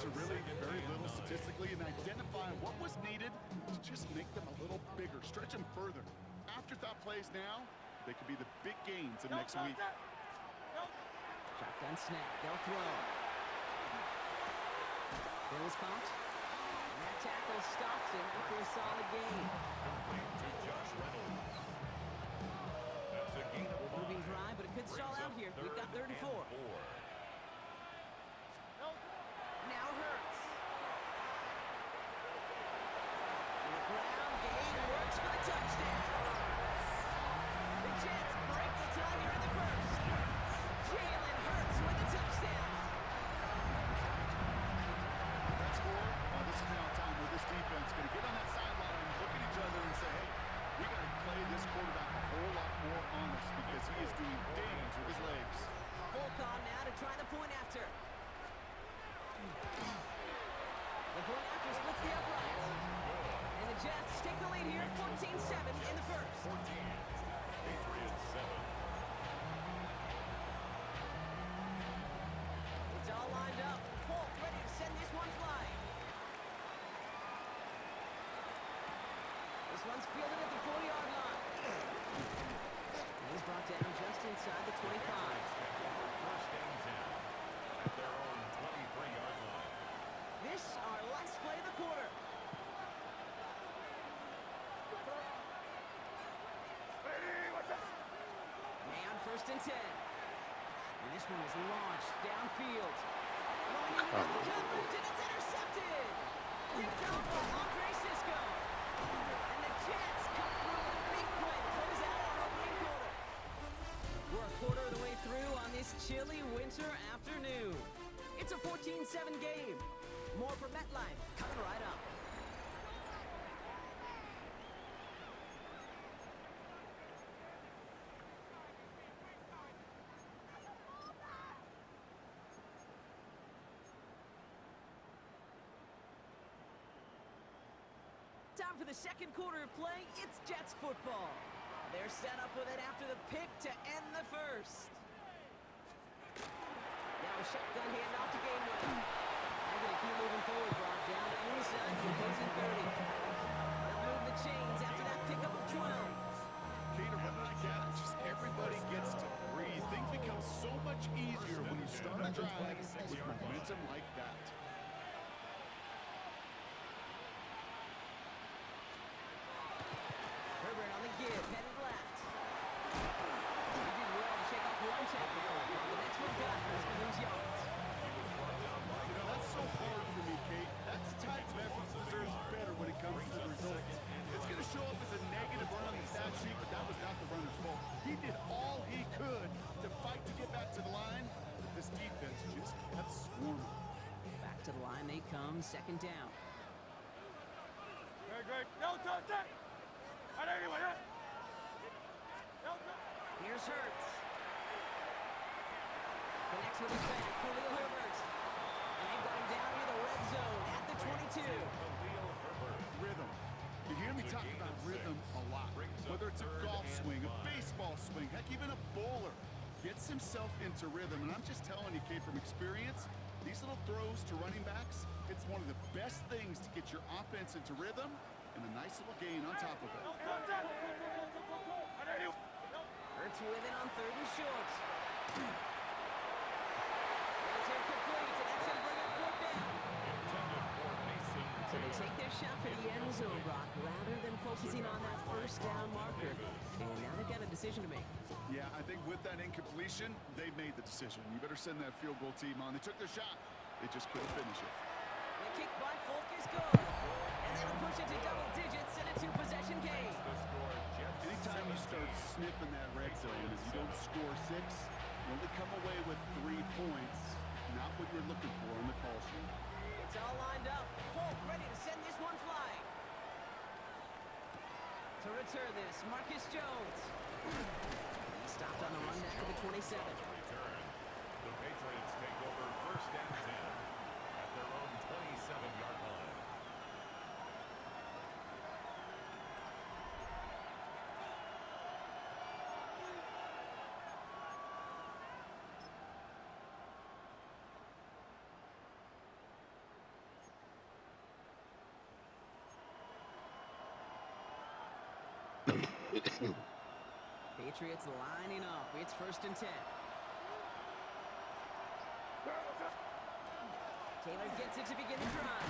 to really very little statistically and identify what was needed to just make them a little bigger, stretch them further. Afterthought plays now, they could be the big gains of next week. Shotgun snap, they'll throw. Bill's caught. And that tackle stops him after a solid gain. Complete to Josh Reynolds. That's a gain of 5. Moving drive, but it could stall out here. We've got 3rd and 4. Now Hurts. And the ground game works for the touchdown. The Jets break the tie here in the first. Jalen Hurts with the touchdown. That score, this is now a time where this defense is going to get on that sideline and look at each other and say, hey, we got to play this quarterback a whole lot more honest because he is doing damage with his legs. Full call now to try the point after. The point after splits the uprights. And the Jets take the lead here, 14-7 in the first. 14. Patriots 7. It's all lined up. Folk ready to send this one flying. This one's fielded at the 40-yard line. And he's brought down just inside the 25. First and 10 at their own 23-yard line. This our last play of the quarter. Man, 1st and 10. And this one is launched downfield. Going into the coverage, and it's intercepted. Picked off by Andre Sisco. And the Jets come through with a big play to close out our opening quarter. We're a quarter of the way through on this chilly winter afternoon. It's a 14-7 game. More for MetLife coming right up. Time for the second quarter of play. It's Jets football. They're set up with it after the pick to end the first. Now a shotgun handoff to Gainwell. They're going to keep moving forward, brought down inside the opposing 30. They'll move the chains after that pickup of 12. Kate, a run like that, just everybody gets to breathe. Things become so much easier when you start a drive with momentum like that. Herbert on the give, headed left. He did well to shake off one tackle. The next one got him. He's going to lose yards. You know, that's so hard for me, Kate. That's the type of effort deserves better when it comes to the results. It's going to show up as a negative run on the stat sheet, but that was not the runner's fault. He did all he could to fight to get back to the line, but this defense just kept swarming. Back to the line they come, 2nd down. Great. No, touch that. Here's Hurts. Connects with his back, Khalil Herbert. And they've got him down near the red zone at the 22. Rhythm. You hear me talk about rhythm a lot. Whether it's a golf swing, a baseball swing, heck, even a bowler gets himself into rhythm. And I'm just telling you, Kate, from experience, these little throws to running backs, it's one of the best things to get your offense into rhythm and a nice little gain on top of it. Hurts with it on 3rd and short. And it's incomplete, and that's going to bring up 4th down. So they take their shot for the end zone, Brock, rather than focusing on that 1st down marker. And now they've got a decision to make. Yeah, I think with that incompletion, they made the decision. You better send that field goal team on. They took their shot. They just couldn't finish it. The kick by Folk is good. And that'll push it to double digits in a 2-possession game. Anytime you start sniffing that red zone, if you don't score 6, you only come away with 3 points. Not what you're looking for on the call sheet. It's all lined up. Folk ready to send this one flying. To return this, Marcus Jones. He stopped on the run back to the 27. The Patriots take over 1st and 10 at their own 27-yard line. Patriots lining up. It's 1st and 10. Taylor gets it to begin the drive.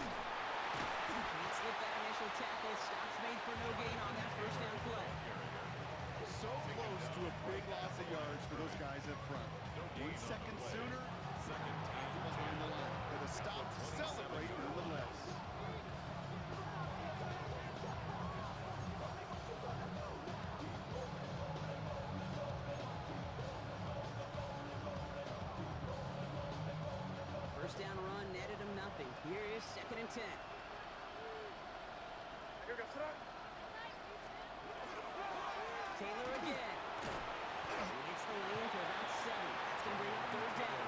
Can't slip that initial tackle. Stops made for no gain on that first down play. So close to a big loss of yards for those guys up front. 1 second sooner, behind the line. But a stop to celebrate nonetheless. First down run netted him nothing. Here is 2nd and 10. Taylor again. He hits the lane for about 7. That's going to bring up 3rd down.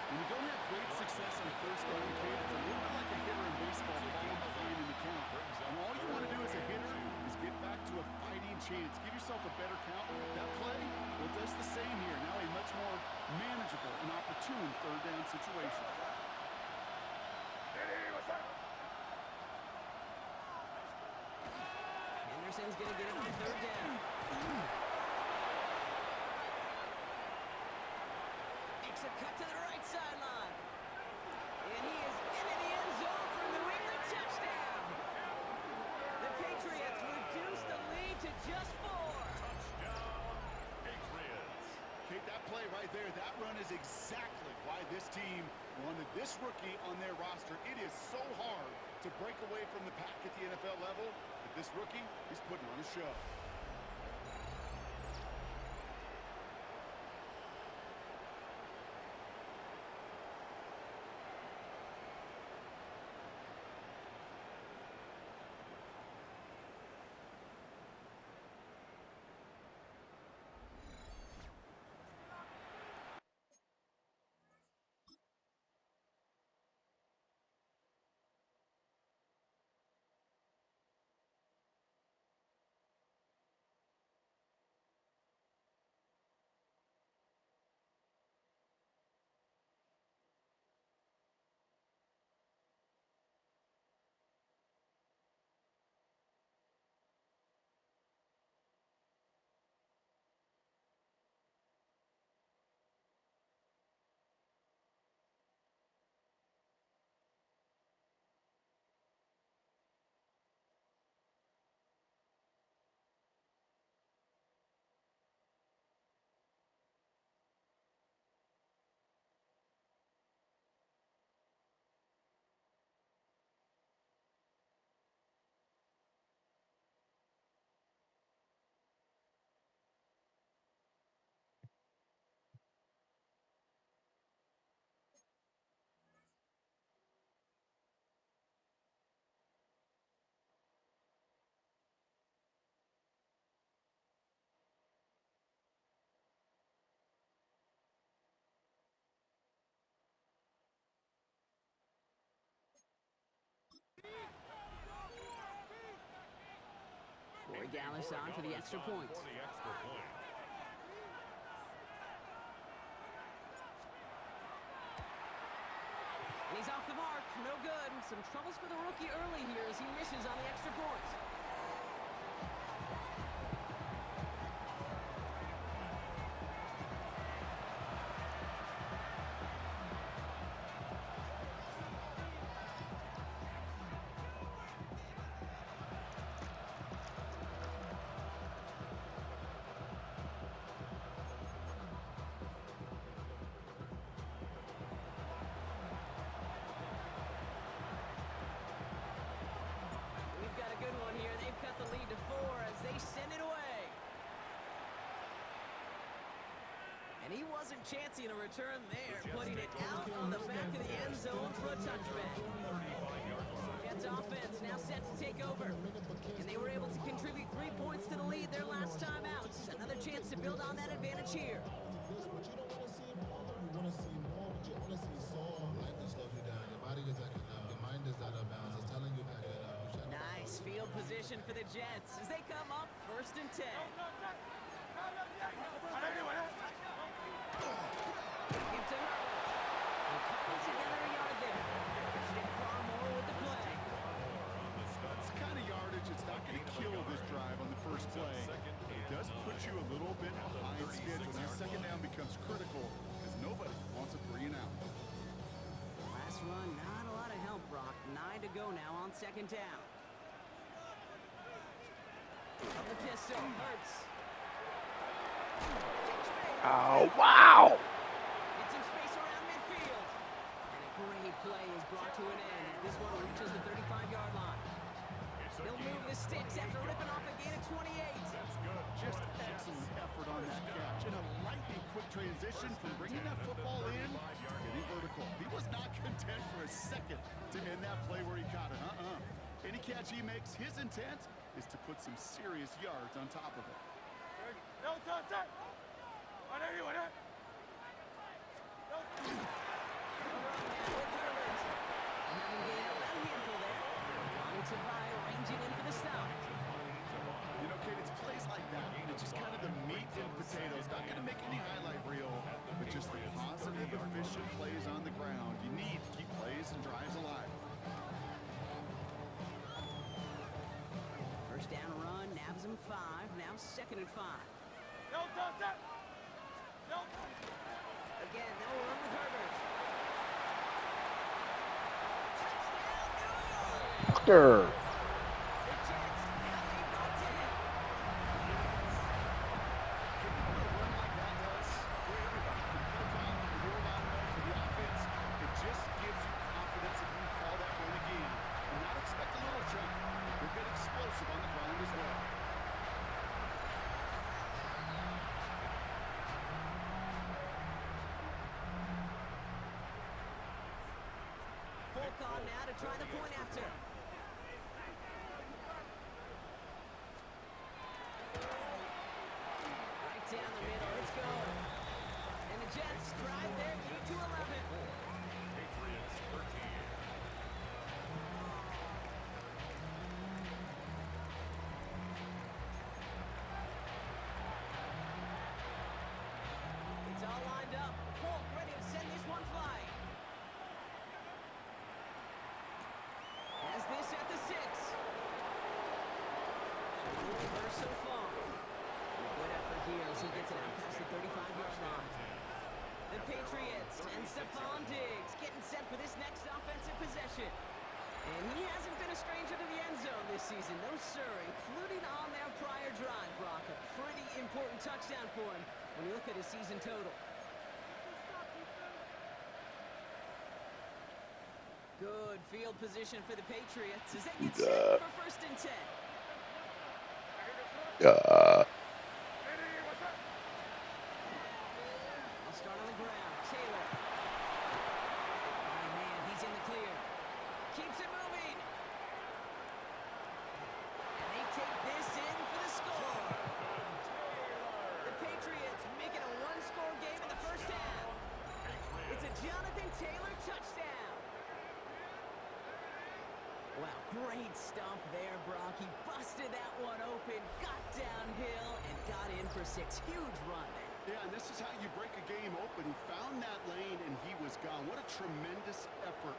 When you don't have great success on first down, Kate, it's a little bit like a hitter in baseball falling behind in the count. And all you want to do as a hitter is get back to a fighting chance. Give yourself a better count. That play, well, does the same here. Now a much more manageable and opportune 3rd down situation. Henderson's going to get it on 3rd down. Makes a cut to the right sideline. And he is into the end zone for a New England touchdown. The Patriots reduce the lead to just 4. Touchdown, Patriots. Kate, that play right there, that run is exactly why this team wanted this rookie on their roster. It is so hard to break away from the pack at the NFL level, but this rookie is putting on a show. Corey Dallas on for the extra point. And he's off the mark. No good. Some troubles for the rookie early here as he misses on the extra point. He wasn't chancing a return there, putting it out on the back of the end zone for a touchback. Jets offense now set to take over. And they were able to contribute 3 points to the lead their last time out. Another chance to build on that advantage here. Nice field position for the Jets as they come up 1st and 10. Give to Herbert. They're cutting together a yard there. Chip Barmore with the play. That's the kind of yardage it's not going to kill this drive on the first play, but it does put you a little bit behind schedule. Now, second down becomes critical because nobody wants a 3-and-out. Last run, not a lot of help, Brock. 9 to go now on second down. From the pistol, Hurts. Oh, wow. Get some space around midfield. And a great play is brought to an end as this one reaches the 35-yard line. They'll move the sticks after ripping off a gain of 28. That's good. Just excellent effort on that catch. And a lightning quick transition from bringing that football in to getting vertical. He was not content for a second to end that play where he caught it. Any catch he makes, his intent is to put some serious yards on top of it. You know, Kate, it's plays like that. It's just kind of the meat and potatoes. Not going to make any highlight reel, but just the positive, efficient plays on the ground. You need to keep plays and drives alive. First down run, nabs him 5. Now second and 5. Again, they'll run with Herbert. Touchdown, New York! Fucker. The Jets have a bunt in. Run like that does for everybody. For the protocol, for the O-line, for the offense, it just gives you confidence that you can call that run again and not expect a little jump. We'll get explosive on the ground as well. Folk on now to try the point after. Right down the middle, let's go. And the Jets drive their lead to 11. Patriots 13. It's all lined up. Folk ready to send this one flying. Has this at the 6. Reverse so far. And a good effort here as he gets it out past the 35-yard line. The Patriots and Stephon Diggs getting set for this next offensive possession. And he hasn't been a stranger to the end zone this season. No, sir, including on their prior drive, Brock. A pretty important touchdown for him when you look at his season total. Good field position for the Patriots as they get set for first and 10. I'll start on the ground. Taylor. Oh, man, he's in the clear. Keeps it moving. And they take this in for the score. The Patriots make it a one-score game in the first half. It's a Jonathan Taylor touchdown. Wow, great stuff there, Brock. He busted that one open, got downhill, and got in for 6. Huge run there. Yeah, and this is how you break a game open. He found that lane, and he was gone. What a tremendous effort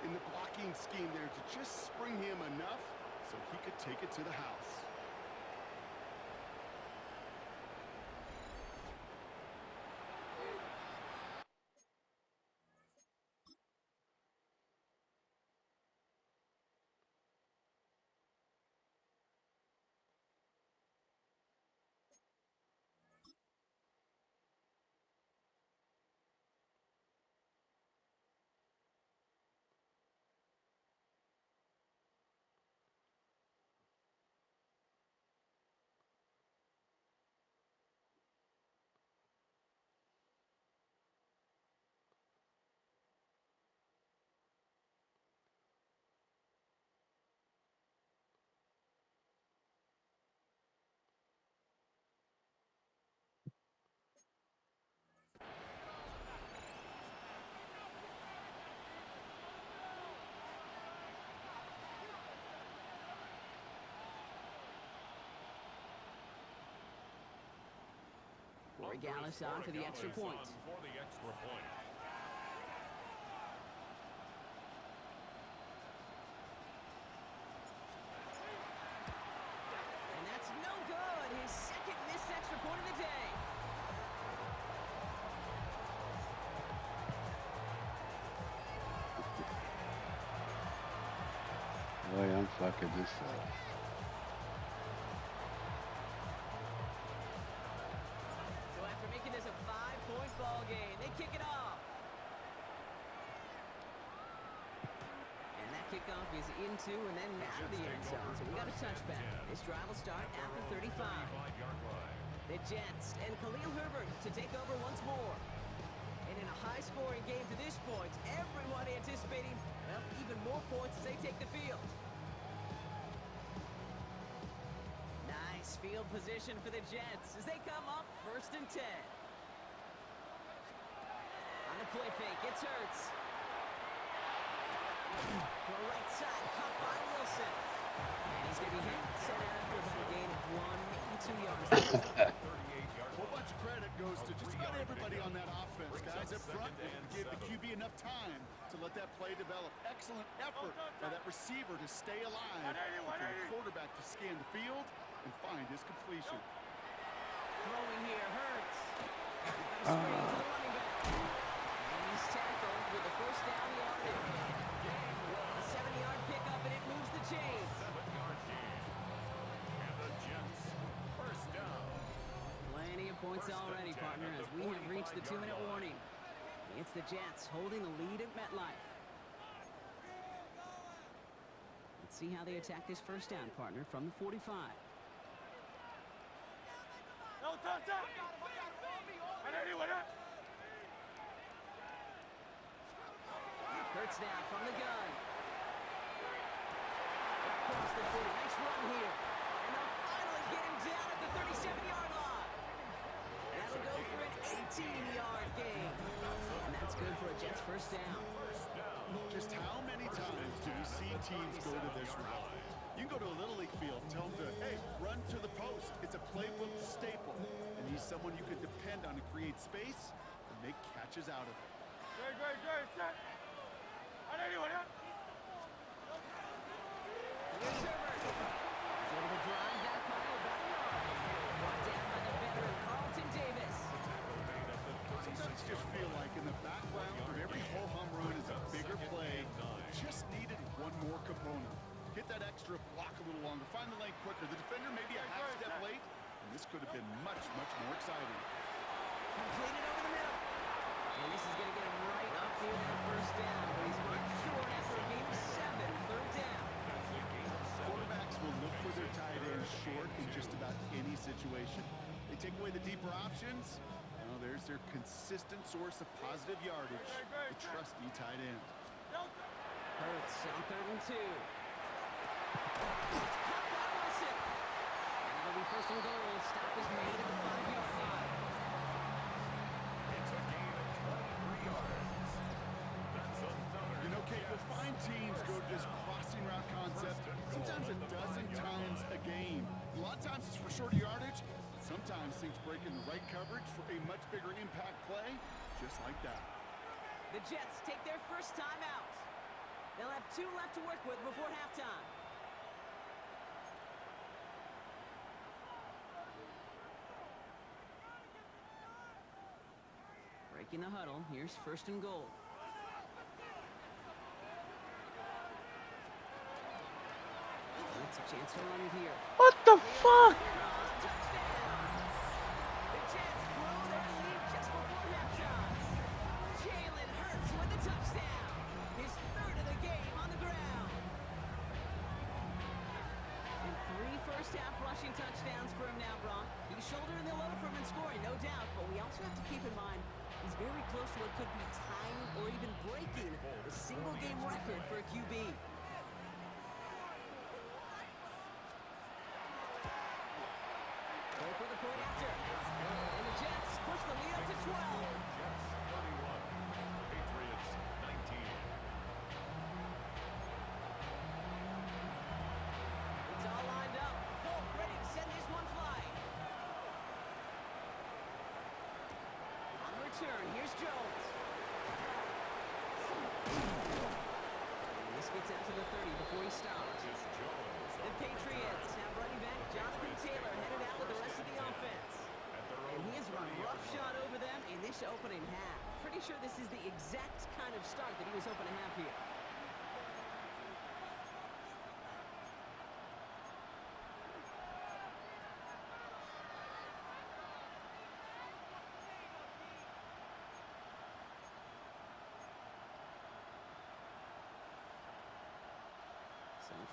in the blocking scheme there to just spring him enough so he could take it to the house. Regalis on for the extra point. For the extra point. And that's no good. at this thing. So after making this a 5-point ball game, they kick it off. And that kickoff is into and then out of the end zone. So we got a touchback. This drive will start at the 35. The Jets and Khalil Herbert to take over once more. And in a high-scoring game to this point, everyone anticipating, well, even more points as they take the field. Nice field position for the Jets as they come up 1st and 10. On the play fake, it's Hurts. To the right side, caught by Wilson. And he's going to be hit, set after about a gain of 1, maybe 2 yards. A whole bunch of credit goes to just about everybody on that offense. Guys up front give the QB enough time to let that play develop. Excellent effort by that receiver to stay alive, and for the quarterback to scan the field and find his completion. Throwing here, Hurts. Screen to the running back. And he's tackled with a 1st down yardage. A 70-yard pickup, and it moves the chains. 7-yard gain. And the Jets, 1st down. Plenty of points already, partner, as we have reached the 2-minute warning. It's the Jets holding the lead at MetLife. Let's see how they attack this 1st down, partner, from the 45. Hurts now from the gun. Across the 40. Nice run here. And they'll finally get him down at the 37-yard line. That'll go for an 18-yard gain. And that's good for a Jets 1st down. Just how many times do we see teams go to this route? You can go to a Little League field, tell them to, hey, run to the post. It's a playbook staple. And he's someone you can depend on to create space and make catches out of it. Here's Herbert. He's able to drive that pile about a yard. Brought down by the veteran Carlton Davis. Sometimes you just feel like in the background of every ho-hum run is a bigger play. Just needed one more component. Hit that extra block a little longer. Find the lane quicker. The defender maybe a half step late. And this could have been much, much more exciting. Completed over the middle. And this is going to get him right up near that 1st down. But he's marked short after a gain of 7. 3rd down. Quarterbacks will look for their tight end short in just about any situation. They take away the deeper options. Well, there's their consistent source of positive yardage. The trusty tight end. Hurts on 3rd and 2. It's caught by Wilson. And it'll be 1st and goal. Stop is made at the 5-yard line. It's a gain of 23 yards. That's another. You know, Kate, we'll find teams go to this crossing route concept sometimes a dozen times a game. A lot of times it's for shorter yardage. Sometimes things break in the right coverage for a much bigger impact play, just like that. The Jets take their 1st time out. They'll have 2 left to work with before halftime. Breaking the huddle. Here's 1st and goal. It's a chance to run it here. What the fuck? Touchdown! The Jets blow their lead just before halftime. Jalen Hurts with the touchdown. His 3rd of the game on the ground. And 3 first-half rushing touchdowns for him now, Brock. He's shouldering the load from and scoring, no doubt. But we also have to keep in mind he's very close to what could be tying or even breaking the single-game record for a QB. Hope with a point after. And the Jets push the lead up to 12. Jets 31. Patriots 19. It's all lined up. Folk ready to send this one flying. On the return, here's Jones. And this gets out to the 30 before he stops. It's Jones. The Patriots have running back Jonathan Taylor headed out with the rest of the offense. And he has run roughshod over them in this opening half. Pretty sure this is the exact kind of start that he was hoping to have here.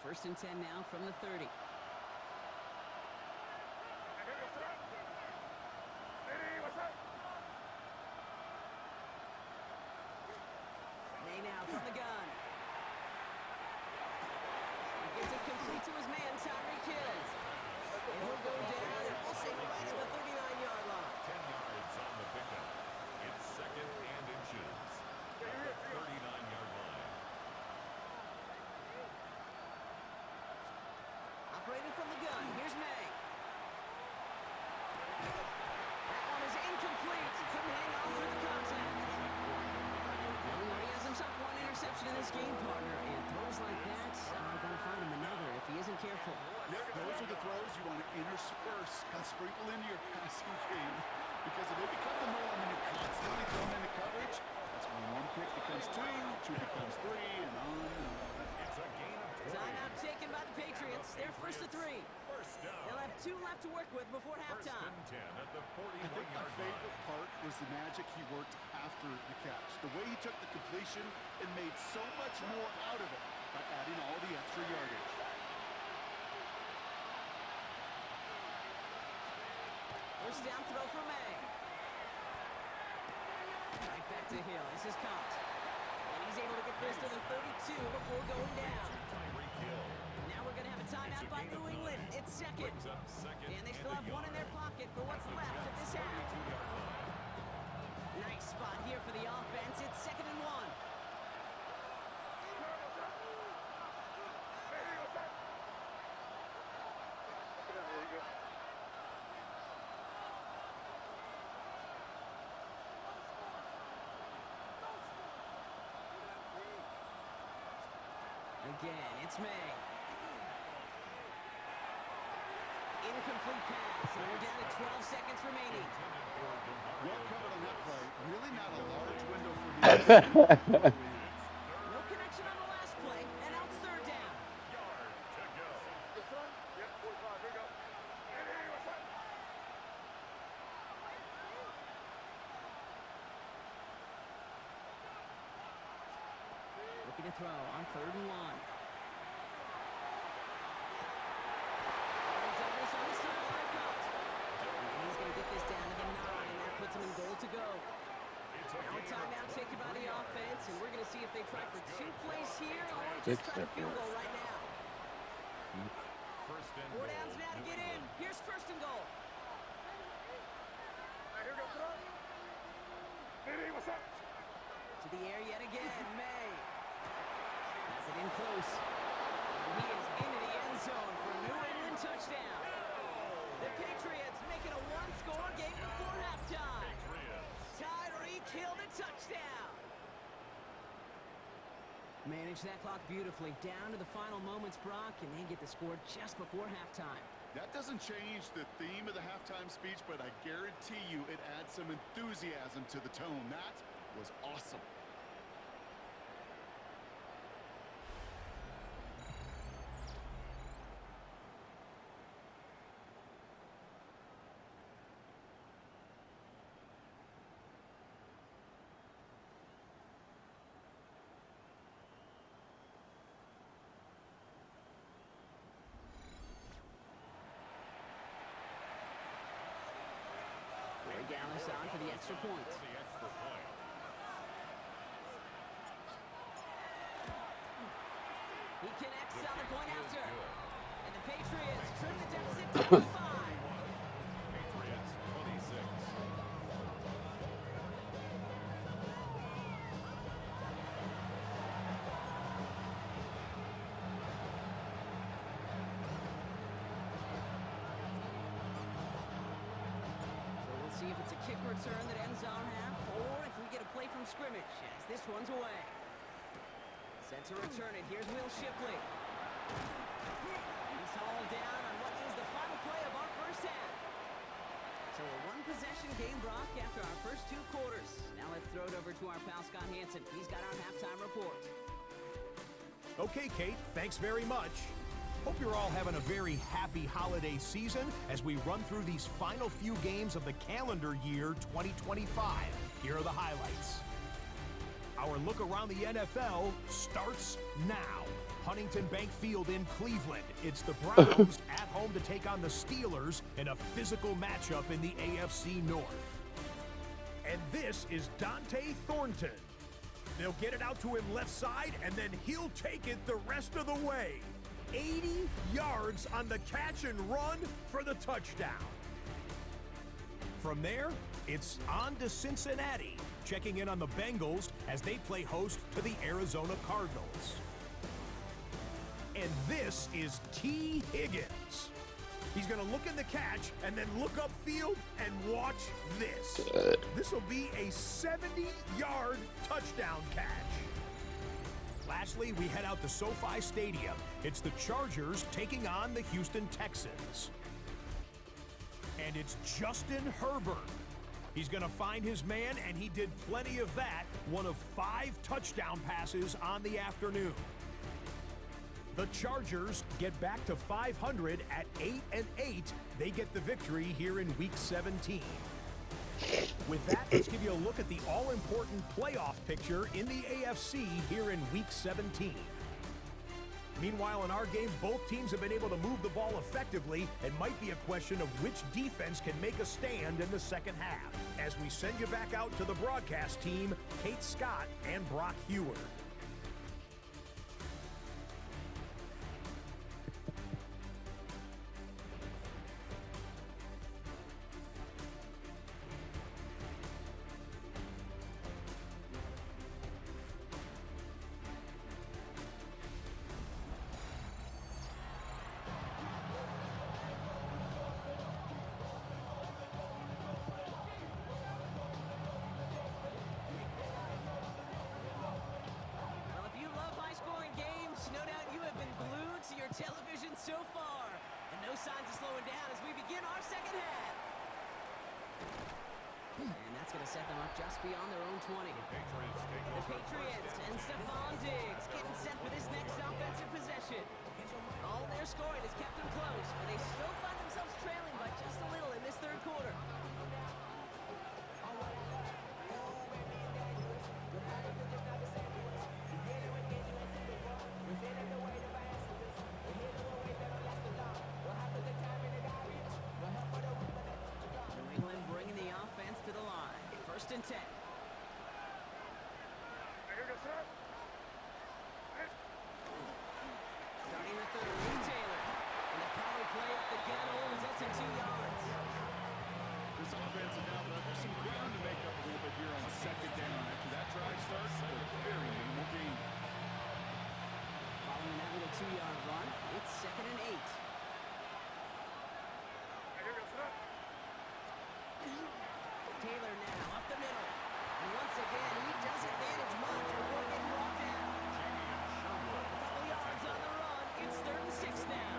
First and 10 now from the 30. May now from the gun. He gets it complete to his man, Tyreek Hill. And he'll go down, and we'll say right at the 39-yard line. 10 yards on the pickup. It's second and inches at the 39-yard line. Operating from the gun, here's May. That one is incomplete. Couldn't hang on through the contact. Well, he already has himself one interception in this game, partner, and throws like that are going to find him another if he isn't careful. Those are the throws you want to intersperse and sprinkle into your passing game, because if they become the norm and you're constantly thrown into coverage, that's when one pick becomes two becomes three, and on and on. It's a gain of 20. Timeout taken by the Patriots. They're first to 3. First down. They'll have 2 left to work with before First halftime. and 10 at the I think my 41-yard line. favorite part was the magic he worked after the catch. The way he took the completion and made so much more out of it by adding all the extra yardage. First down throw for May. Right back to Hill. This is caught. And he's able to get this to the 32 before going down. Tyreek Hill Now we're going to have a timeout by New England. It's second. brings up second And they still have one in their pocket for what's left of this half. 32-yard line. Nice spot here for the offense. It's second and 1. Again, it's May. Incomplete pass, and we're down to 12 seconds remaining. Well covered on that play. Really not a large window for him. No connection on the last play, and now it's third down. Yard to go. Looking to throw on third and 1. Douglas on the sideline cut. And he's going to get this down to the 9, and that puts him in goal to go. It's a Now a gain of timeout taken by the 23 offense, and we're going to see if they try for 2 plays here or Six just try the field seconds. goal right now. First and 4 goal. downs now to get in. Here's first and goal. To the air yet again, May. Has it in close. And he is into the end zone for a New England touchdown. The Patriots making a one-score game before halftime. Tyreek Hill the touchdown. Manage that clock beautifully. Down to the final moments, Brock, and they get the score just before halftime. That doesn't change the theme of the halftime speech, but I guarantee you it adds some enthusiasm to the tone. That was awesome. Dallas on for the extra point. For the extra point. He connects on the point after. And the Patriots trim the deficit to 5. Patriots 26. See if it's a kick return that ends our half, or if we get a play from scrimmage, as this one's away. Set to return it. Here's Will Shipley. He's hauled down on what is the final play of our first half. So a one-possession game, Brock, after our first 2 quarters. Now let's throw it over to our pal Scott Hansen. He's got our halftime report. Okay, Kate, thanks very much. Hope you're all having a very happy holiday season as we run through these final few games of the calendar year 2025. Here are the highlights. Our look around the NFL starts now. Huntington Bank Field in Cleveland. It's the Browns at home to take on the Steelers in a physical matchup in the AFC North. And this is Dante Thornton. They'll get it out to him left side, and then he'll take it the rest of the way. 80 yards on the catch and run for the touchdown. From there, it's on to Cincinnati, checking in on the Bengals as they play host to the Arizona Cardinals. And this is T. Higgins. He's going to look in the catch and then look upfield and watch this. This will be a 70-yard touchdown catch. Lastly, we head out to SoFi Stadium. It's the Chargers taking on the Houston Texans. And it's Justin Herbert. He's going to find his man, and he did plenty of that. One of 5 touchdown passes on the afternoon. The Chargers get back to 500 at 8-8. They get the victory here in Week 17. With that, let's give you a look at the all-important playoff picture in the AFC here in Week 17. Meanwhile, in our game, both teams have been able to move the ball effectively. It might be a question of which defense can make a stand in the second half. As we send you back out to the broadcast team, Kate Scott and Brock Heward. Television so far, and no signs of slowing down as we begin our second half. And that's going to set them up just beyond their own 20. The Patriots and Stephon Diggs getting set for this next offensive possession. All their scoring has kept them close, but they still find themselves trailing by just a little in this third quarter. First and 10. Starting the third with Taylor. And the power play up the gun results in 2 yards. This offense is now left with some ground to make up a little bit here on second down. After that drive starts, a very minimal gain. Following that little 2-yard run, it's second and 8. Taylor now up the middle. And once again, he doesn't manage much before getting brought down. A couple yards on the run. It's third and 6 now.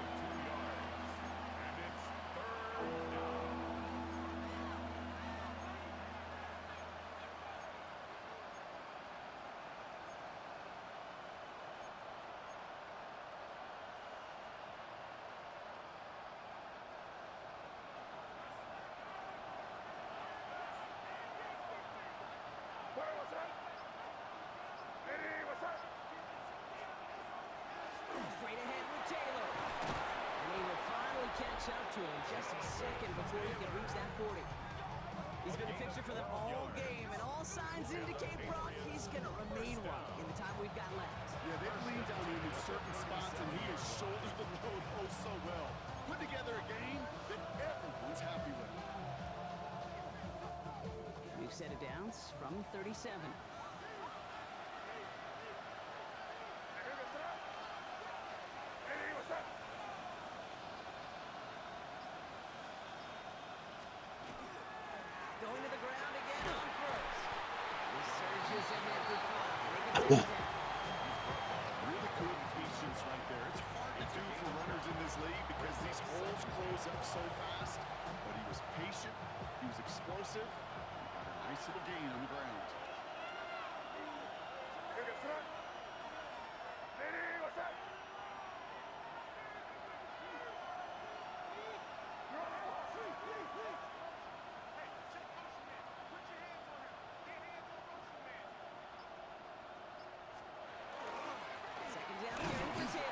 Straight ahead with Taylor. And he will finally catch up to him just a second before he can reach that 40. He's been a fixture for them all game, and all signs indicate, Brock, he's going to remain one in the time we've got left. Yeah, they've leaned on him in certain spots, and he has shouldered the load oh so well. Put together a game that everyone's happy with. We've set it down from 37. Going to the ground again on first. He surges ahead for 5. Really good patience right there. It's hard to do for runners in this league because these holes close up so fast. But he was patient, he was explosive, and got a nice little gain on the ground. Second down here for Taylor.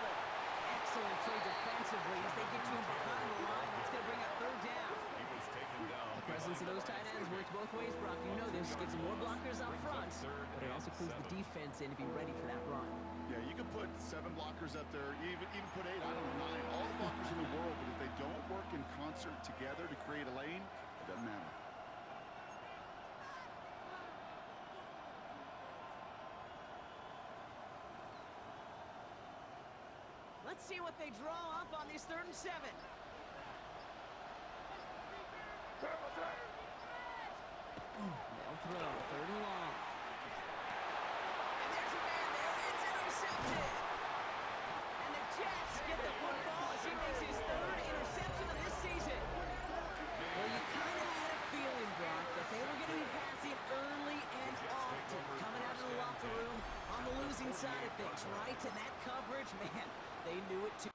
presence of those tight ends works both ways, Brock. You know this. Gives them more blockers up front, but it also clues the defense in to be ready for that run. Yeah, you can put 7 blockers up there, even put 8, I don't know, 9, all the blockers in the world, but if they don't work in concert together to create a lane, it doesn't matter. Let's see what they draw up on these 3rd and 7. They'll throw 3rd and long. And there's a man there. It's intercepted. And the Jets get the football as he makes his 3rd interception of this season. Well, you kind of had a feeling, Brock, that they were going to be passing early and often, coming out of the locker room on the losing side of things, right? And that coverage, man, they knew it too.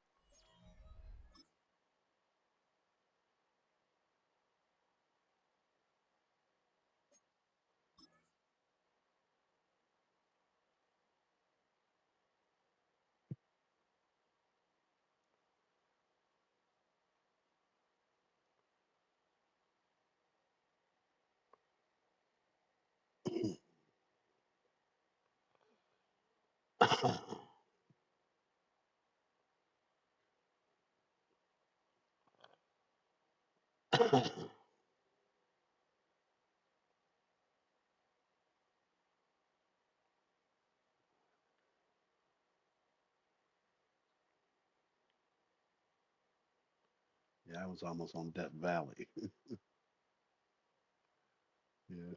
Yeah, I was almost on Death Valley. Yeah.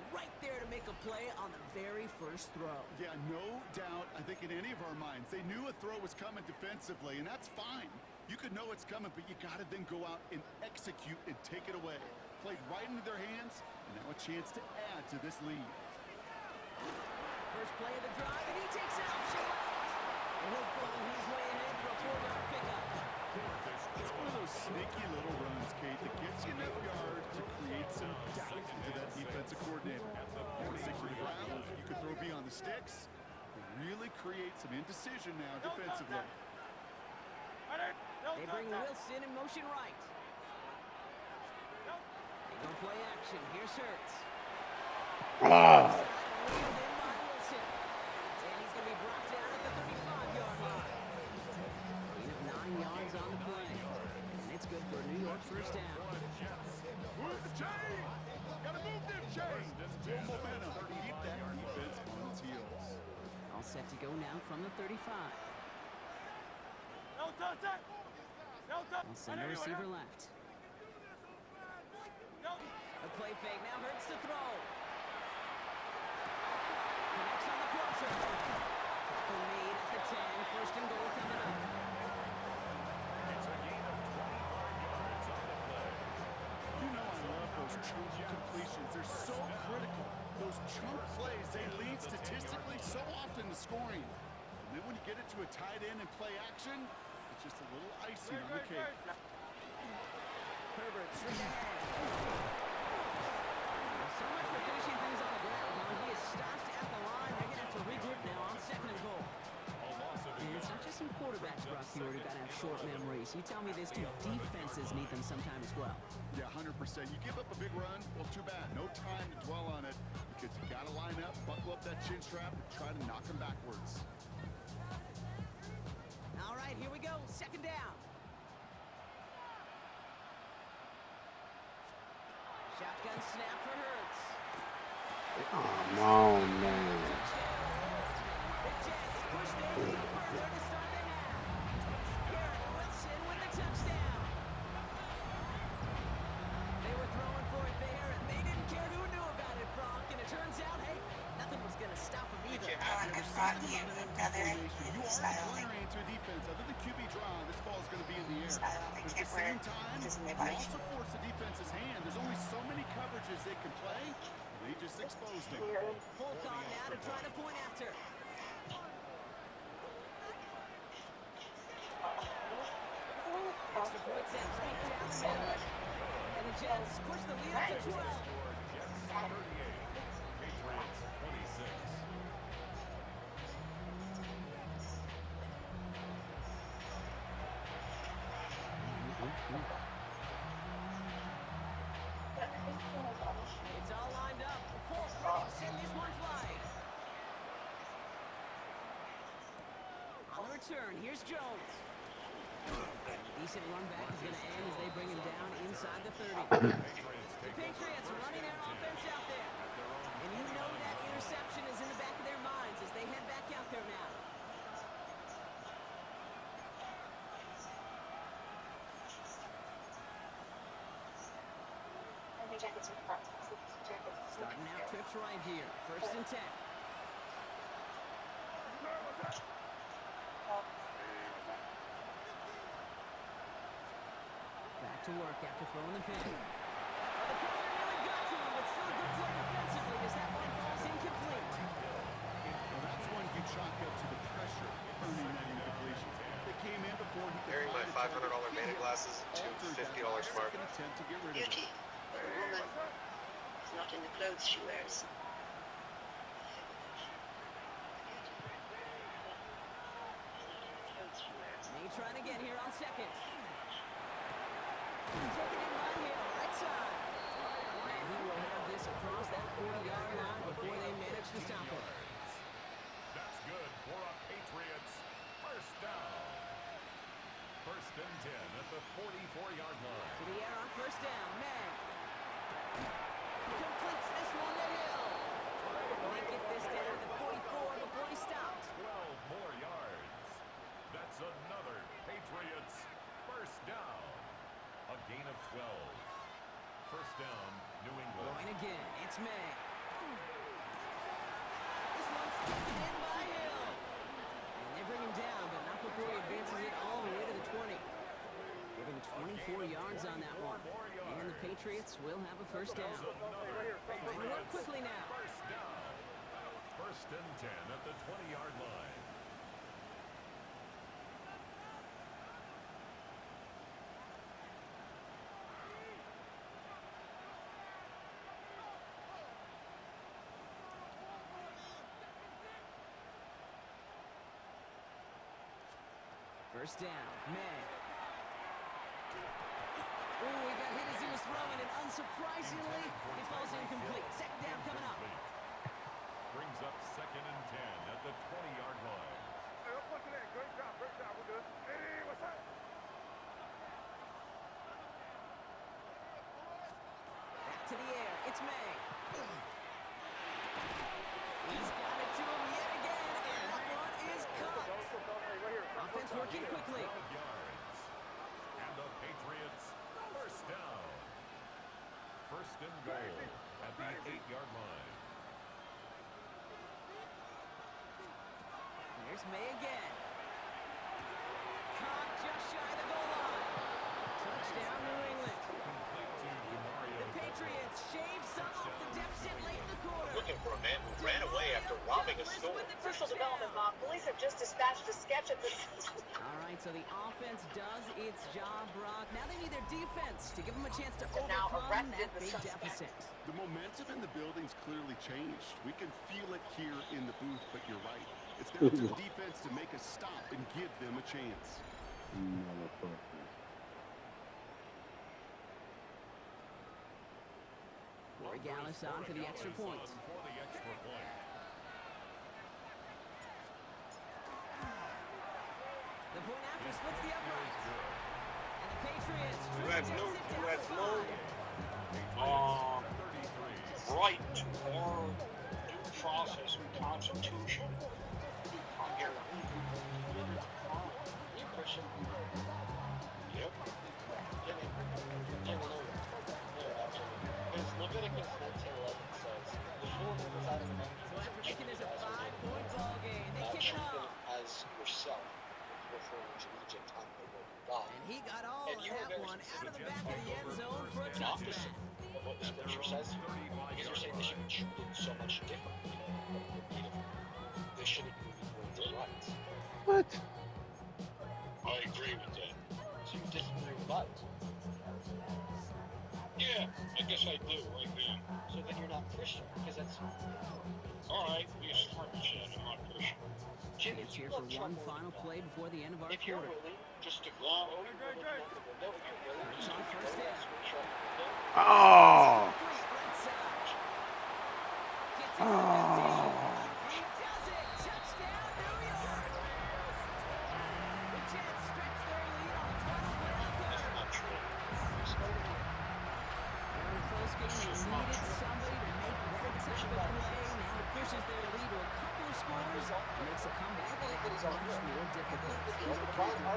Right there to make a play on the very first throw. Yeah, no doubt, I think in any of our minds, they knew a throw was coming defensively, and that's fine. You could know it's coming, but you got to then go out and execute and take it away. Played right into their hands, and now a chance to add to this lead. First play of the drive, and he takes an option left. And he'll blow his way ahead for a 4-yard pickup. It's one of those sneaky little runs, Kate, that gets you enough yards to create some doubt into that defensive coordinator. You can stick to the ground, you can throw beyond the sticks, and really create some indecision now defensively. They bring Wilson in motion right. They go play action. Here's Hurts. Ah. Wheeled in by Wilson. And he's going to be brought down at the 35-yard line. Gain of 9 yards on the play. And it's good for a New York first down. Move the chain! Gotta move them chains! Build momentum. Keep that defense on its heels. All set to go now from the 35. They'll send the receiver left. A play fake now Hurts to throw. Connects on the crossover. Tackle made at the 10. First and goal coming up. It's a gain of 25 yards on the play. You know I love those chunk completions. They're so critical. Those chunk plays, they lead statistically so often to scoring. And then when you get it to a tight end and play action, it's just a little icing on the cake. Herbert swing ahead. So much for finishing things on the ground. Now he is stopped at the line. They're going to have to regroup now on 2nd and goal. And it's not just some quarterbacks, Brock, who are going to have short memories. You tell me this too. Defenses need them sometime as well. Yeah, 100%. You give up a big run, well, too bad. No time to dwell on it because you got to line up, buckle up that chin strap, and try to knock them backwards. All right, here we go. 2nd down. Shotgun snap for Hurts. Come on, man. The Jets push their lead further to start the half. Garrett Wilson with the touchdown. They were throwing for it there, and they didn't care who knew about it, Brock. And it turns out, hey, nothing was going to stop them either. You are declaring into a defense. Other than QB draw, this ball is going to be in the air. But at the same time, you also force the defense's hand. There's only so many coverages they can play. They just exposed him. Full call now to try to point after. extra point sent right down the middle. And the Jets push the lead up to 12. Jets 38, Patriots 26. It's all lined up. Fourth, ready to send this one flying. On the return, here's Jones. Decent run back is going to end as they bring him down inside the 30. The Patriots running their offense out there. And you know that interception is in the back of their minds as they head back out there now. Starting out trips right here. First and 10. Back to work after throwing the pin. The pressure nearly got to him, but still a good play defensively as that one falls incomplete. Well, that's one you chalk up to the pressure earning that incompletion. They came in before he could Carrying my find a $500 target. Manning glasses to Altered that $50 smart. second attempt to get rid of it. Beauty for a woman is not in the clothes she wears. May trying to get here on second. Taken in by Hill, right side. And he will have this across that 40-yard line before they manage to stop him. That's good for a Patriots first down. First and 10 at the 44-yard line. To the air on first down, man. Completes this one to Hill. And they get this down to the 44 before he stopped. 12 more yards. That's another Patriots first down. A gain of 12. First down, New England. Going again, it's May. This one's taken in by Hill. And they bring him down, but not before he advances it all the way to the 20. Giving 24 yards on that one. And the Patriots will have a first down. Trying to work quickly now. First down. First and 10 at the 20-yard line. First down, May. Oh, he got hit as he was throwing, and unsurprisingly, it falls incomplete. Second down coming up. Brings up second and 10 at the 20-yard line. Great job, we're good. Hey, what's up? Back to the air, it's May. He's got it to him yet again, and that one is caught. Offense working quickly. 12 yards. And the Patriots first down. First and goal at the 8-yard line. Here's May again. Caught just shy of the goal line. Touchdown, New England. Complete to DeMario. The Patriots shave some off the deficit late in the quarter. Looking for a man who ran away after robbing a store. Crucial development, Bob. Police have just dispatched a sketch at the... All right, so the offense does its job, Brock. Now they need their defense to give them a chance to now overcome arrested that the big suspect. deficit. The momentum in the building's clearly changed. We can feel it here in the booth, but you're right. It's down to the defense to make a stop and give them a chance. Motherfucker. Corey Gallis on for the extra point. For the extra point. The point after splits the upright. And the Patriots You try have to no, exit you down have the no five. 33. right or due process or constitution. I'm here. It's a person. Yep. Because Leviticus 19:11 says, the fool that was out of the So mountain after making this a 5-point ball game, they kick it treat them off. as yourself, referring to Egypt on the word of God. And he got all And of you were that very one out of the specific. back of the end zone for a An opposite touchdown. of what the scripture says, because they're saying they should be treated so much differently than the native. They shouldn't be equal to rights. What? I agree with that. So you disagree sides. Yeah, I guess I do right now. So then you're not Christian, because that's... Alright, be a smart shit, I'm not Christian. Jimmy, Chance you here for love Trump one more final than play before the end of our if you're quarter. willing just to go, oh, you're willing out the window, if you're willing It's just on to first throw that down. switch out the window. Oh. Complete right side. Gets it to the 15. Oh. He does it. Touchdown, New York. The Jets stretch their lead on the final play of the That's third. not true. It's not true. They're in a close game. They needed somebody to make that type of play. Now it pushes their lead to a couple of scores. Makes a comeback much more difficult.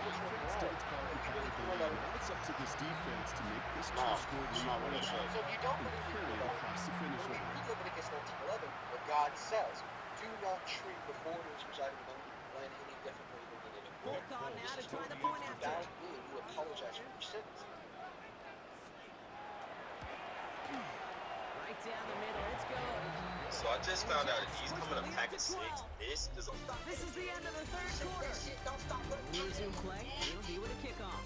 Defense did its part in part of the lead. Now it's up to this defense to make this two-score lead hold on So if you don't and believe carry it across the finish when line. we live in against 1911, where God says, do not treat the foreigners residing among you land any differently than the native Full born. call now This to is try what the you point after. bow to me and you apologize for your sins. Right down the middle. It's good. So I just found out he's coming to pack a 6. This is a This is the end of the third quarter. Don't stop When we resume play, it'll be with a kickoff.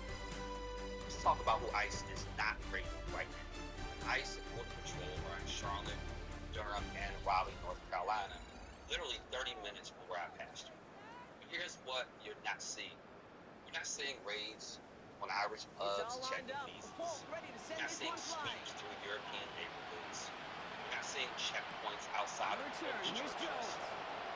Let's talk about who ICE is not great right now. ICE and Border Patrol are in Charlotte, Durham, and Raleigh, North Carolina. Literally 30 minutes from where I passed through. But here's what you're not seeing. You're not seeing raids on Irish It's pubs all lined checking up. visas. Folk ready to send You're not this seeing one flying. sweeps through European neighborhoods. You're not seeing checkpoints outside of Return. Polish Here's churches. Jones.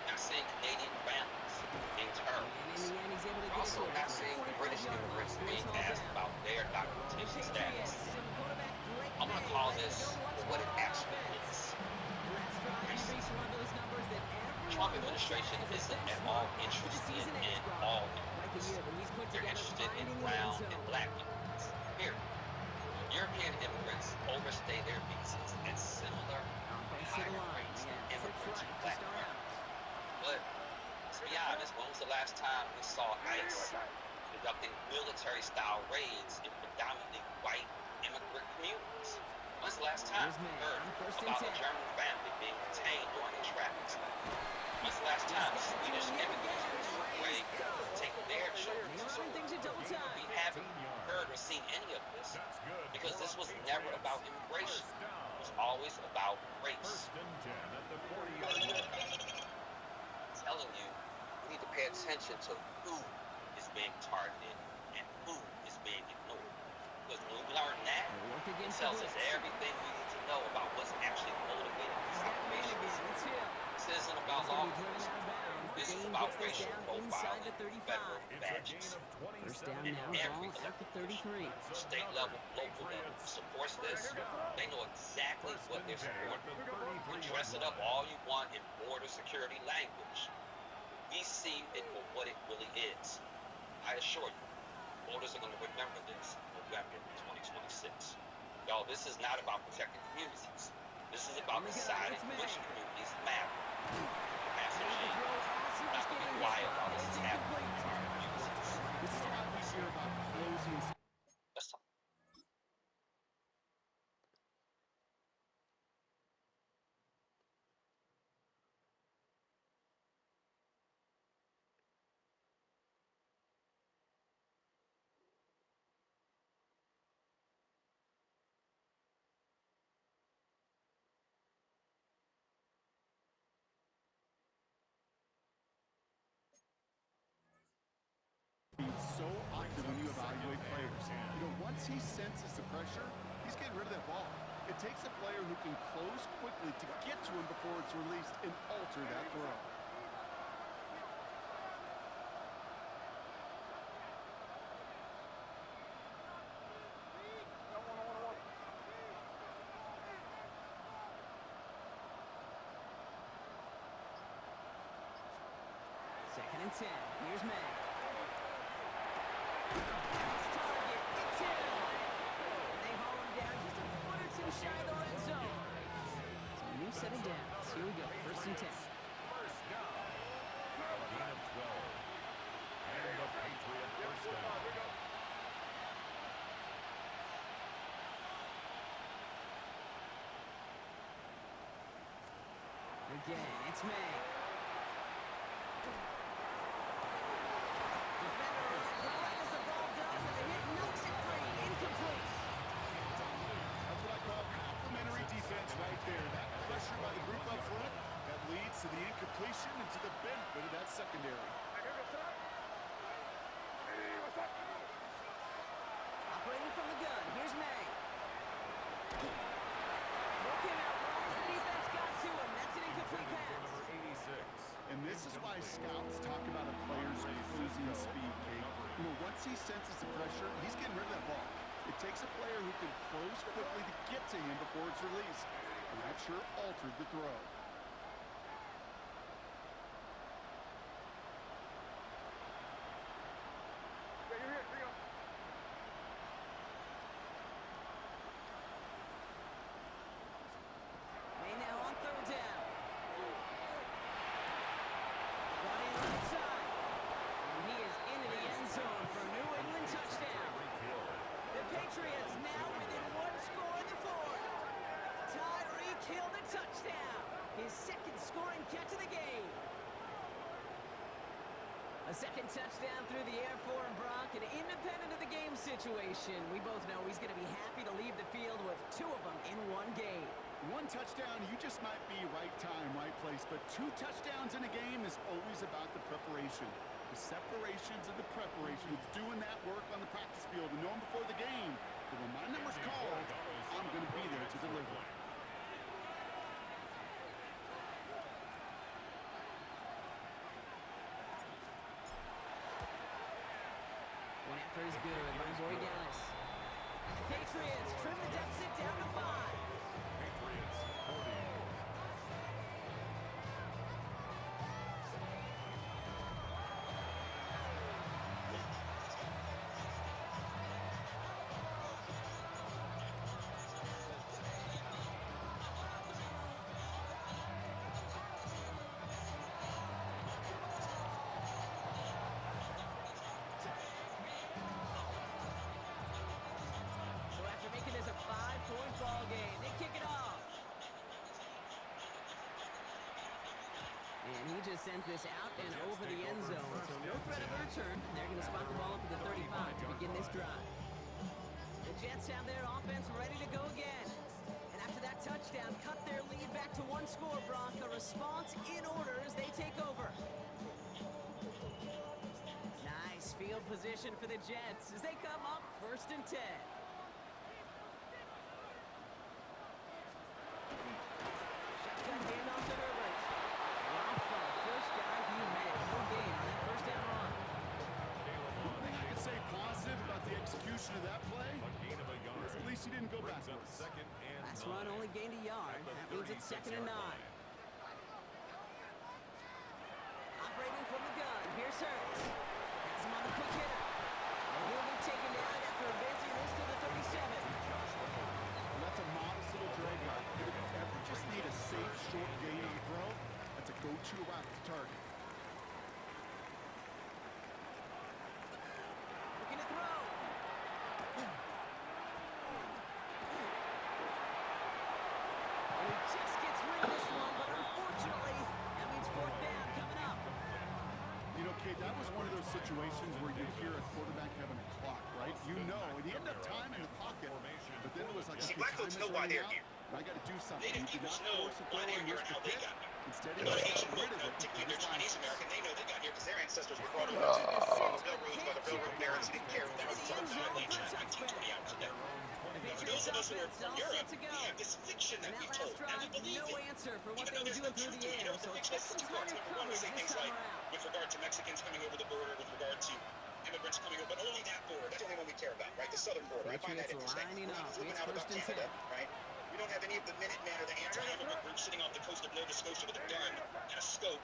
You're not seeing Canadian families being And in terrorized. the end, he's able to You're get it also to not seeing British 45-yard line. immigrants Force being all asked down. about their The documentation status. Patriots and quarterback Drake I'm going to May call ready to this go once for what more it on actually offense. is. And last drive, he reached one of those numbers that The everyone Trump looks administration at as a isn't at benchmark all after the interested season in ends, Brock. all Like the immigrants. year that he's put They're together interested in finding the end brown zone. and black immigrants. Period. European immigrants overstay their visas at similar Offense to the higher line. rates Yeah, than trips immigrants right from to black start out. countries. But to be honest, when was the last time we saw ICE conducting military-style raids in predominantly white immigrant communities? When's the last time Here's we May heard on first and about a 10. German family being detained during a traffic stop? When's the last time Swedish immigrants went to a grave to take their children They're to running school? things at double time. We haven't heard or seen any of this because this was never about immigration. It was always about race. First and 10 at the 40-yard line. I'm telling you, we need to pay attention to who is being targeted and who is being ignored. Because when we learn that, They'll work it against the tells us blitz. everything we need to know about what's actually motivating these Here's that man again. operations. It's him. This isn't He's about going law to be driven enforcement. out of bounds. The This is game about gets this racial down inside the profiling, 35. federal It's a gain badges. of 27. First down In now, every ball at the 33. state level, local level, supports this. They know exactly what they're supporting. You can dress it up all you want in border security language. We see it for what it really is. I assure you, voters are going to remember this November 2026. Y'all, this is not about protecting communities. This is about deciding which communities matter. Master G, not going to be quiet while this is happening to our communities. This is why we hear about closing. Let's talk. So often when you evaluate players, once he senses the pressure, he's getting rid of that ball. It takes a player who can close quickly to get to him before it's released and alter that throw. Second and 10. Here's May. Pass target. It's him. And they haul him down just a foot or two shy of the red zone. So a new set of downs. Here we go. First and 10. First down. A gain of 12. And the Patriot first down. Again, it's May. Defender right as the ball does, and the hit knocks it free. secondary. Operating from the gun, here's May. Looking out wide as the defense got to him. That's an incomplete pass. Number 86. And this is why scouts talk about a player's closing speed, Kate. You know, once he senses the pressure, he's getting rid of that ball. It takes a player who can close quickly to get to him before it's released. And that sure altered the throw. May now on third down. Brought in right side. And he is into the end zone for a New England touchdown. The Patriots now within one score in the fourth. Tyreek Hill the touchdown. His second scoring catch of the game. A second touchdown through the air for him, Brock, and independent of the game situation, we both know he's going to be happy to leave the field with two of them in one game. One touchdown, you just might be right time, right place. But two touchdowns in a game is always about the preparation. The separations and the preparation. It's doing that work on the practice field and knowing before the game that when my number's called, I'm going to be there to deliver. One after is good by Boy Dallas. And the Patriots trim the deficit down to 5. Patriots 40. So after making this a 5-point ball game, they kick it off. And he just sends this out and over the end zone. So no threat of a return. They're going to spot the ball up at the 35 to begin this drive. The Jets have their offense ready to go again. And after that touchdown, cut their lead back to one score, Brock. A response in order as they take over. Nice field position for the Jets as they come up 1st and 10. Shotgun handoff to Herbert. Robbed from the first guy he met. No gain on that first down run. One thing I can say positive about the execution of that play A gain of a yard. is at least he didn't go Brings up backwards. second and Last 9. run only gained a yard. That means it's 2nd and 9. Operating from the gun. Here's Hurts. Has him on the quick hitter. And he'll be taken down after advancing this to the 37. Well, that's a modest little drag route. But if you ever just need a safe, short gain on the throw, that's a go-to route to target. Looking to throw. And he just gets rid of this one, but unfortunately, that means 4th down coming up. You know, Kate, that was one of those situations where you hear a quarterback having a clock, right? You know, and he ended up time in the pocket, but then it was like, See, okay, black time folks is know why running they're out, here. and I got to do something. Native You did peoples not know force a why throw they're and here risk and how the they pick. got here. Instead, he You know, just Asian got folk, rid of it. particularly because if they're it's Chinese fast. American, they know they got here because their ancestors were brought over to the railroads by the railroad barons who didn't care if they were from the late 19, 20 hours a day. The For Patriots those of us who are offense from all Europe, set to we go. have this fiction And that that we last told, and we drive, believe no it. answer for what Even they though were there's doing no through truth the to it. You air. know, So it expect makes some two parts. tighter Number one, we coverage say this things time like, around. with regard to Mexicans coming over the border, with regard to immigrants coming over, but only that border. That's the only one we care about, right? The southern border. I find that Patriots interesting. lining We're not up. flipping It's out about 1st and 10. Canada, right? We don't have any of the Minutemen or the anti-immigrant groups sitting off the coast of Nova Scotia with a gun and a scope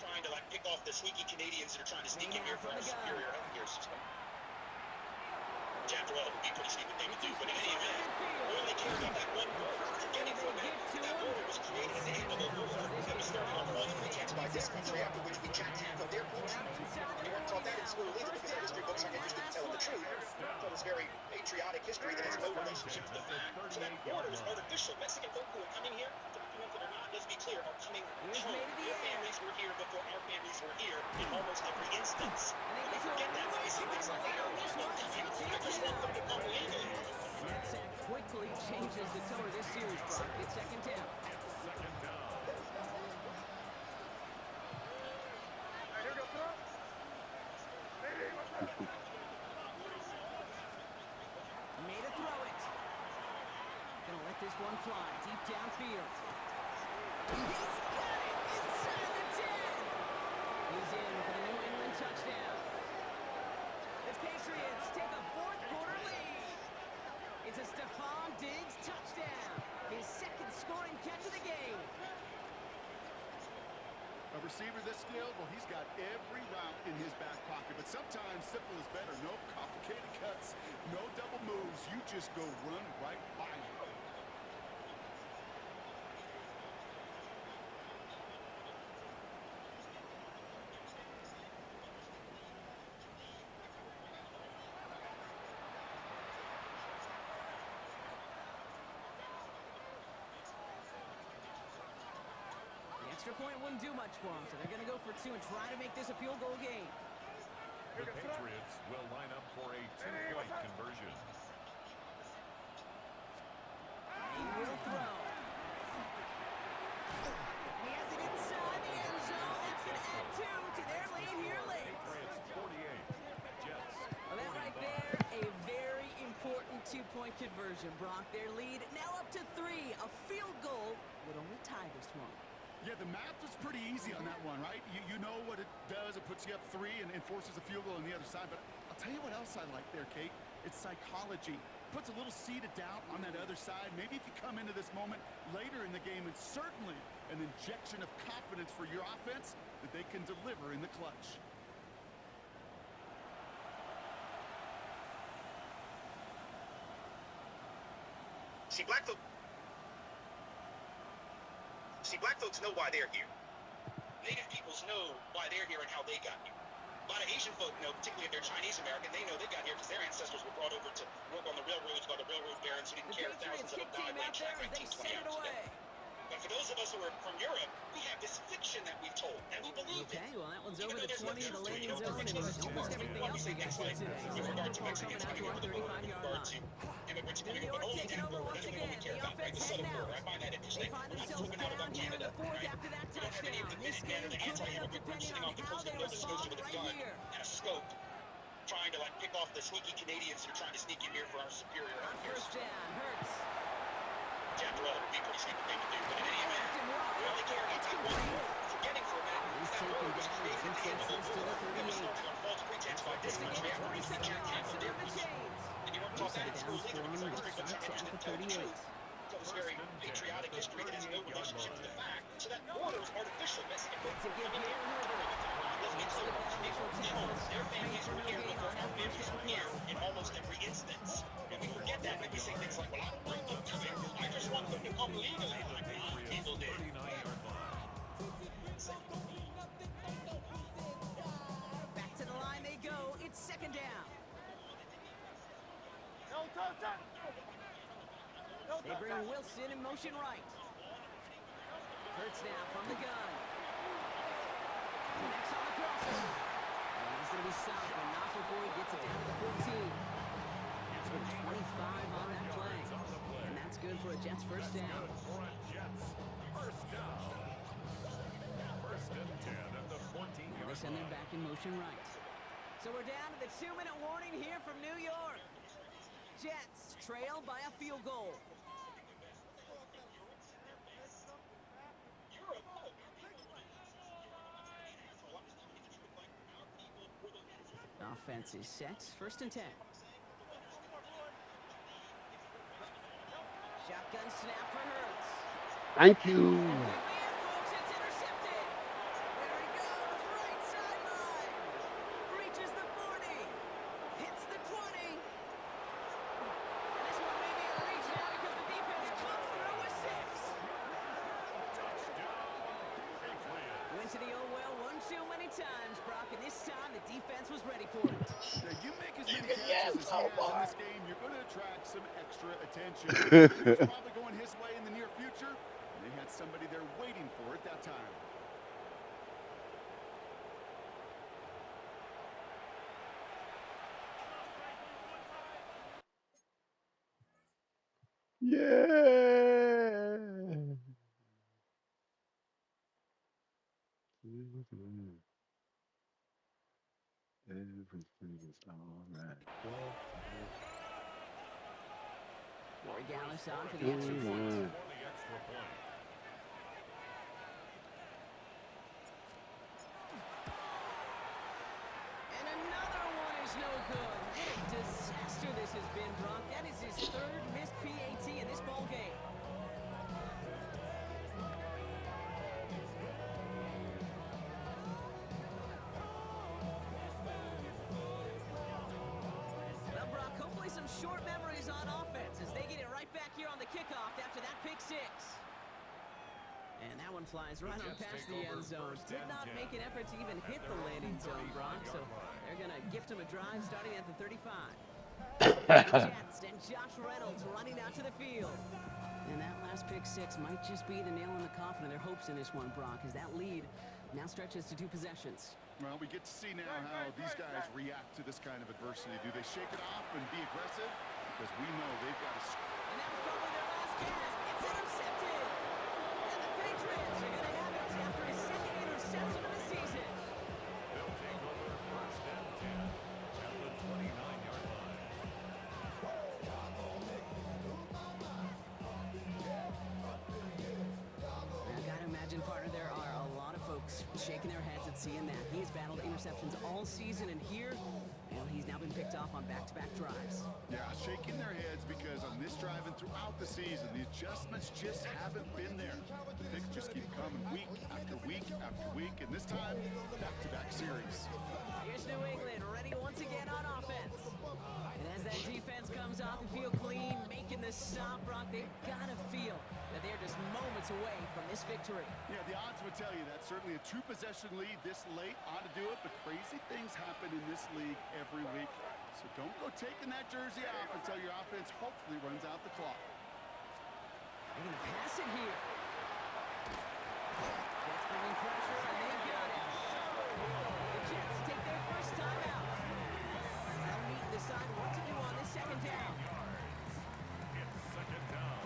trying to, like, pick off the sneaky Canadians that are trying to sneak in here for our superior healthcare system. Which, after all, would be pretty steep what they would do. But in any event, we only care about that one border. Forgetting for a minute that that border was created in the name of a war that was started on false pretense by this country, after which we jacked half of their country. You weren't taught that in school either because our history books aren't interested in telling the truth. So this very patriotic history that has no relationship to the fact. So that border was artificial. Mexican folk who are coming here, documented or not, let's be clear, are coming home. Their families were here before our families were here in almost every instance. And we forget that when we see things like that. I just want them to come legally. And that sack quickly changes the tone of this series, Brock. It's 2nd down. Second down. gonna let this one fly deep downfield. He's got it inside the 10. He's in for the New England touchdown. The Patriots take a fourth quarter lead. It's a Stephon Diggs touchdown. His second scoring catch of the game. A receiver this skilled, well, he's got every route in his back pocket. But sometimes simple is better. No complicated cuts, no double moves. You just go run right by him. Extra point wouldn't do much for them, so they're going to go for two and try to make this a field goal game. The Patriots will line up for a two-point conversion. He will throw. And he has it inside the end zone. That's going to add two to their lead here late. Patriots 48, Jets. Well, that right there, a very important two-point conversion. Brock, their lead now up to 3. A field goal would only tie this one. Yeah, the math was pretty easy on that one, right? You know what it does. It puts you up 3 and forces a field goal on the other side. But I'll tell you what else I like there, Kate. It's psychology. Puts a little seed of doubt on that other side. Maybe if you come into this moment later in the game, it's certainly an injection of confidence for your offense that they can deliver in the clutch. See, black folks know why they're here. Native peoples know why they're here and how they got here. A lot of Asian folk know, particularly if they're Chinese American, they know they got here because their ancestors were brought over to work on the railroads by the railroad barons who didn't care if thousands of them died laying track 19, 20 hours a day. But for those of us who are from Europe, we have this fiction that we've told, and we believe it. Okay, well, that one's over the 20 in the landing zone, and almost everything else we got here today. So With regard to coming Mexicans out coming to our over the border, with 35-yard regard line. to immigrants New coming over, York all taking over over the once That's what we again. care The about, right? offense The southern heading border, out. I find that They interesting. find We're not themselves moving out down about here in Canada, the fourth right? after that We don't have any of touchdown. the This Minutemen game or the could end up anti-immigrant group depending sitting on off the how coast of they Nova Scotia respond with a right gun here. and a scope, trying to pick off the sneaky Canadians that are trying to sneak in here for our superior On healthcare first system. down, Hurts. Which after all, it would be a pretty stupid thing to do. But in any event, Left and wide. we only care about It's that one. complete. Forgetting for a minute, He's that taken war was down. created at the end of the Takes to war. the It was 38. started on false pretense by this They country get after we 27 secured yards Camp to David. move the chains. And you weren't New taught set that of in school downs either, for because him. they're very good Starts Chinese at that the tell the 38. truth. Tell this very patriotic history that has no relationship to the fact. So that border is artificial. That's the To give here, Herbert. Let's look at that initial tackle. their Made families for were no here gain before on our that families first were down here play. in almost every instance. And we forget that when we say things like, well, I don't bring them to me. I just want them to come legally like my people did. 39-yard line. Back to the line they go. It's second down. They bring Wilson in motion right. Hurts now from the gun. Connects on the crosser. And he's going to be stopped, but not before he gets it down to the 14. He's got 25 on that play. And that's good for a Jets first down. For a Jets first down. First and 10 at the Now 14-yard they send them line. back in motion right. So we're down to the 2-minute warning here from New York. Jets trail by a field goal. Offense is set. First and 10. Shotgun snap for Hurts. Thank you. And quickly here, folks, it's intercepted. There he goes, right sideline. Reaches the 40. Hits the 20. And this one may be a reach now because the defense comes through with 6. Went to the oh well one too many times, Brock, and this time the defense was ready for it. Now, you make as many catches as he has in this game, you're going to attract some extra attention. It's probably going his way in the near future. And they had somebody there waiting for it that time. Yeah. Everything is all right. Rory Gallus on for the extra point. For the extra point. And another one is no good. What a disaster this has been, Brock. That is his third missed PAT in this ball game. Well, Brock, hopefully some short memories on offense as they get it right back here on the kickoff after that pick six. And that one flies right on past the end zone. Did not make an effort to even hit the landing zone, Brock, so they're going to gift him a drive starting at the 35. The Jets and Josh Reynolds running out to the field. And that last pick six might just be the nail in the coffin of their hopes in this one, Brock, as that lead now stretches to 2 possessions. Well, we get to see now how these guys react to this kind of adversity. Do they shake it off and be aggressive? Because we know they've got to... And that was probably their last gasp. It's intercepted. And the Patriots are going to have it after his second interception of the season. They'll take over first and 10 at the 29-yard line. Now, I gotta imagine, partner, there are a lot of folks shaking their heads at seeing that. He has battled interceptions all season, and here, well, he's now been picked off on back-to-back drives. Yeah, shaking their heads because on this drive and throughout the season, the adjustments just haven't been there. The picks just keep coming week after week after week, and this time, back-to-back series. Here's New England ready once again on offense. And as that defense comes off the field clean, making the stop, Brock, they've got to feel that they're just moments away from this victory. Yeah, the odds would tell you that. Certainly a 2-possession lead this late ought to do it, but crazy things happen in this league every week. So don't go taking that jersey off until your offense hopefully runs out the clock. They're going to pass it here. Jets bringing pressure, and they got it. The Jets take their first time out. They'll meet and decide what to do on this second down. It's second down.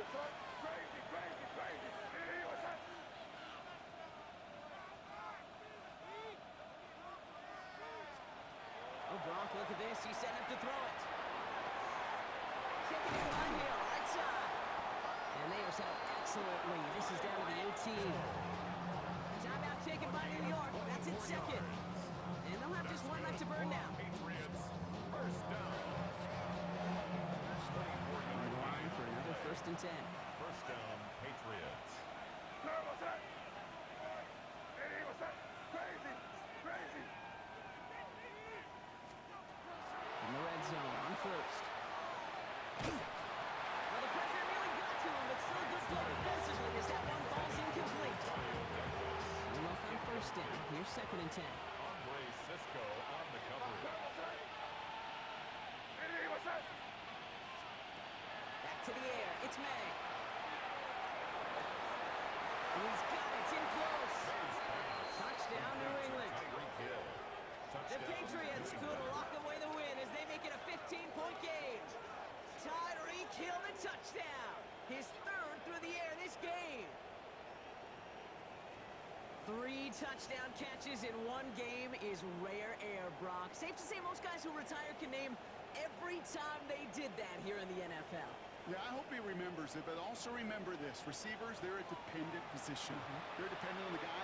Crazy, crazy, crazy. Hey, what's that? Oh, Brock, look at this. He's setting up to throw it. Taking it by Hill, right side. And they are set up excellently. This is down to the 18. Timeout taken by New York. That's its second. And they'll have just one left to burn now. Patriots, first down. On the line for another 1st and 10. First down, Patriots. No, what's that? Hey, what's that? Crazy, crazy. In the red zone on first. Well, the pressure nearly got to him, but still good play defensively as that one falls incomplete. And look on first down. Here's 2nd and 10. Andre Cisco on the coverage. What's that? Hey, what's that? Back to the air. It's May. And he's got it. It's in close. Touchdown, New England. Tyreek Hill. The Touchdown. Patriots could lock away the win as they make it a 15-point game. Tyreek Hill the touchdown. His 3rd through the air this game. 3 touchdown catches in one game is rare air, Brock. Safe to say most guys who retire can name every time they did that here in the NFL. Yeah, I hope he remembers it, but also remember this. Receivers, they're a dependent position. They're dependent on the guy